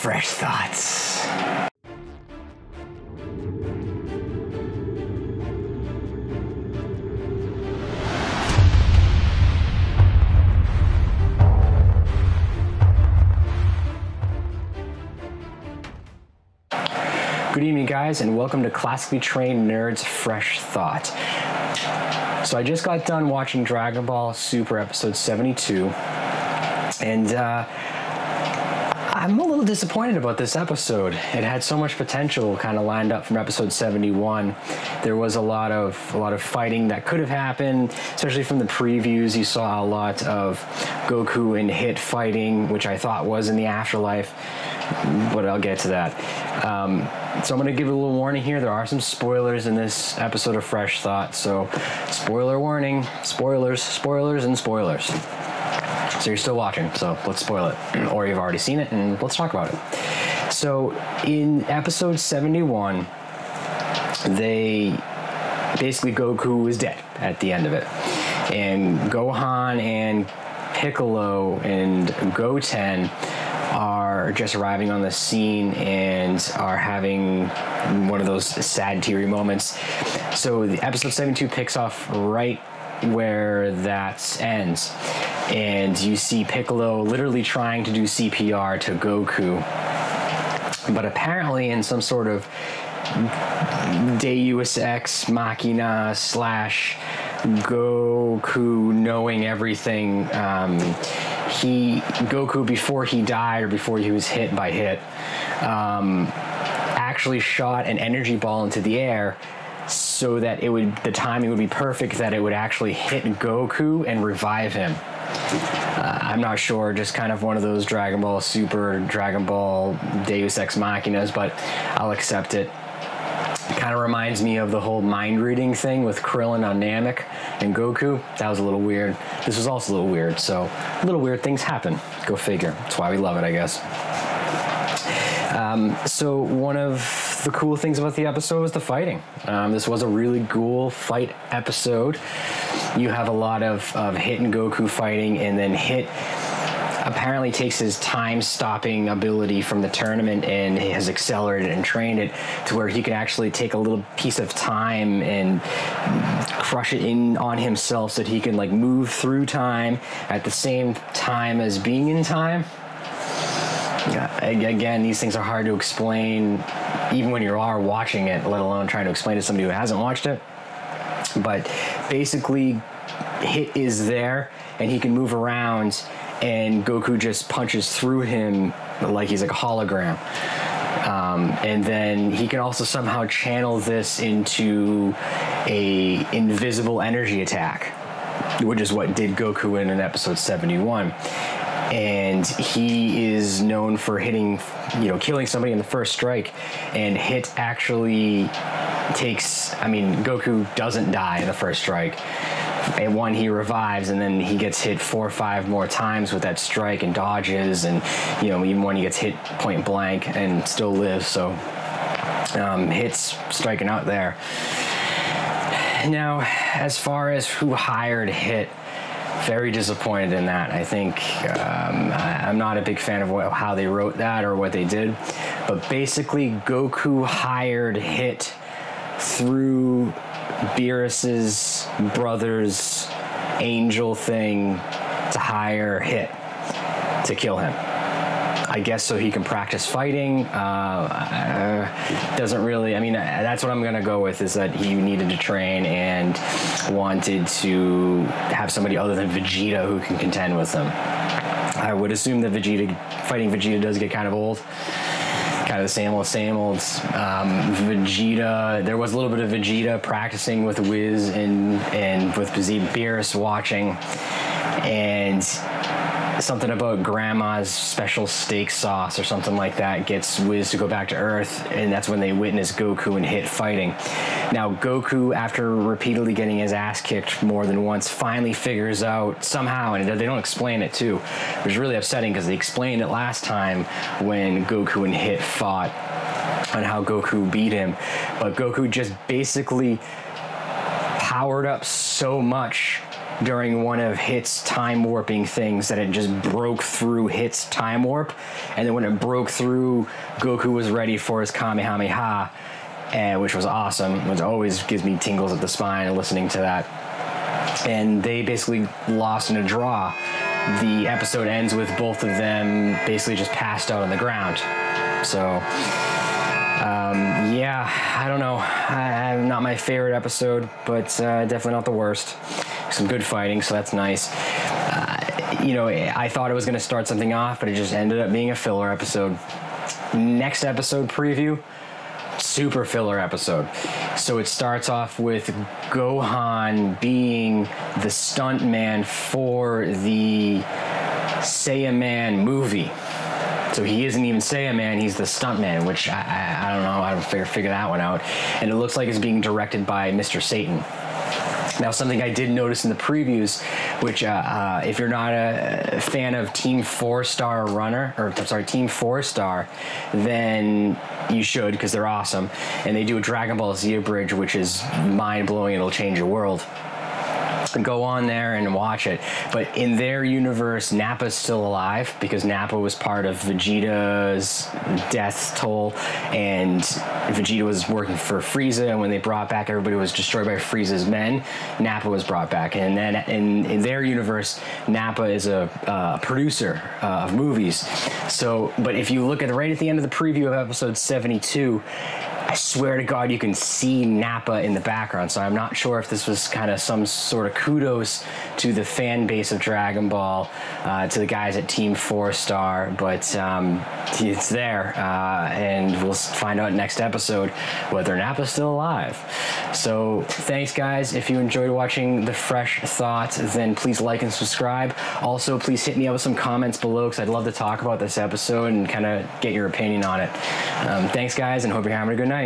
Fresh Thoughts. Good evening, guys, and welcome to Classically Trained Nerds Fresh Thought. So I just got done watching Dragon Ball Super episode 72, and I'm a little disappointed about this episode. It had so much potential kind of lined up from episode 71. There was a lot of fighting that could have happened, especially from the previews. You saw a lot of Goku and Hit fighting, which I thought was in the afterlife, but I'll get to that. So I'm going to give a little warning here. There are some spoilers in this episode of Fresh Thought, so spoiler warning, spoilers, and spoilers. So you're still watching, so let's spoil it. Or you've already seen it, and let's talk about it. So in episode 71, Goku is dead at the end of it. And Gohan and Piccolo and Goten are just arriving on the scene and are having one of those sad, teary moments. So the episode 72 picks off right where that ends. And you see Piccolo literally trying to do CPR to Goku. But apparently in some sort of Deus Ex Machina / Goku knowing everything, Goku, before he died or before he was hit by Hit, actually shot an energy ball into the air so that the timing would be perfect, that it would actually hit Goku and revive him. I'm not sure, just kind of one of those Dragon Ball Super, Dragon Ball Deus Ex Machinas, but I'll accept it. It kind of reminds me of the whole mind reading thing with Krillin on Namek and Goku. That was a little weird. This was also a little weird, so little weird things happen. Go figure. That's why we love it, I guess. So one of the cool things about the episode was the fighting. This was a really cool fight episode. You have a lot of Hit and Goku fighting, and then Hit apparently takes his time-stopping ability from the tournament and has accelerated and trained it to where he can actually take a little piece of time and crush it in on himself so that he can like move through time at the same time as being in time. Again, these things are hard to explain even when you are watching it, let alone trying to explain to somebody who hasn't watched it. But basically, Hit is there and he can move around, and Goku just punches through him like he's like a hologram. And then he can also somehow channel this into a invisible energy attack, which is what did Goku in episode 71. And he is known for killing somebody in the first strike, and Hit actually Goku doesn't die in the first strike. And one, he revives, and then he gets hit 4 or 5 more times with that strike and dodges, and even when he gets hit point blank and still lives. So Hit's striking out there. Now, as far as who hired Hit, very disappointed in that. I think I'm not a big fan of how they wrote that or what they did, but basically Goku hired Hit through Beerus's brother's angel thing to hire Hit to kill him. I guess so he can practice fighting. Doesn't really, that's what I'm gonna go with, is that he needed to train and wanted to have somebody other than Vegeta who can contend with him. I would assume that fighting Vegeta does get kind of old. Kind of the same old. Vegeta, there was a little bit of Vegeta practicing with Wiz and with Beerus watching, and something about Grandma's special steak sauce or something like that gets Wiz to go back to Earth, and that's when they witness Goku and Hit fighting. Now Goku, after repeatedly getting his ass kicked more than once, finally figures out somehow, and they don't explain it too, which is really upsetting because they explained it last time when Goku and Hit fought on how Goku beat him, but Goku just basically powered up so much during one of Hit's time warping things that it just broke through Hit's time warp, and then when it broke through, Goku was ready for his Kamehameha, which was awesome. It always gives me tingles at the spine listening to that. And they basically lost in a draw. The episode ends with both of them basically just passed out on the ground. So yeah, I don't know. Not my favorite episode, but definitely not the worst. Some good fighting, so that's nice. You know, I thought it was going to start something off, but it just ended up being a filler episode. Next episode preview, super filler episode. So it starts off with Gohan being the stuntman for the Saiyaman movie. So he isn't even Saiyaman, he's the stuntman, which I don't know, I don't figure that one out. And it looks like it's being directed by Mr. Satan. Now, something I did notice in the previews, which if you're not a fan of Team 4-Star Runner, or I'm sorry, Team 4-Star, then you should, because they're awesome. And they do a Dragon Ball Z abridge, which is mind-blowing. It'll change your world. Go on there and watch it. But in their universe, Nappa's still alive because Nappa was part of Vegeta's death toll, and Vegeta was working for Frieza, and when they brought back everybody was destroyed by Frieza's men, Nappa was brought back. And then in their universe, Nappa is a producer of movies. So, but if you look at right at the end of the preview of episode 72, I swear to God, you can see Nappa in the background. So I'm not sure if this was kind of some sort of kudos to the fan base of Dragon Ball, to the guys at Team 4-Star, but it's there, and we'll find out next episode whether Nappa's still alive. So thanks, guys. If you enjoyed watching The Fresh Thought, then please like and subscribe. Also, please hit me up with some comments below, because I'd love to talk about this episode and kind of get your opinion on it. Thanks, guys, and hope you're having a good night.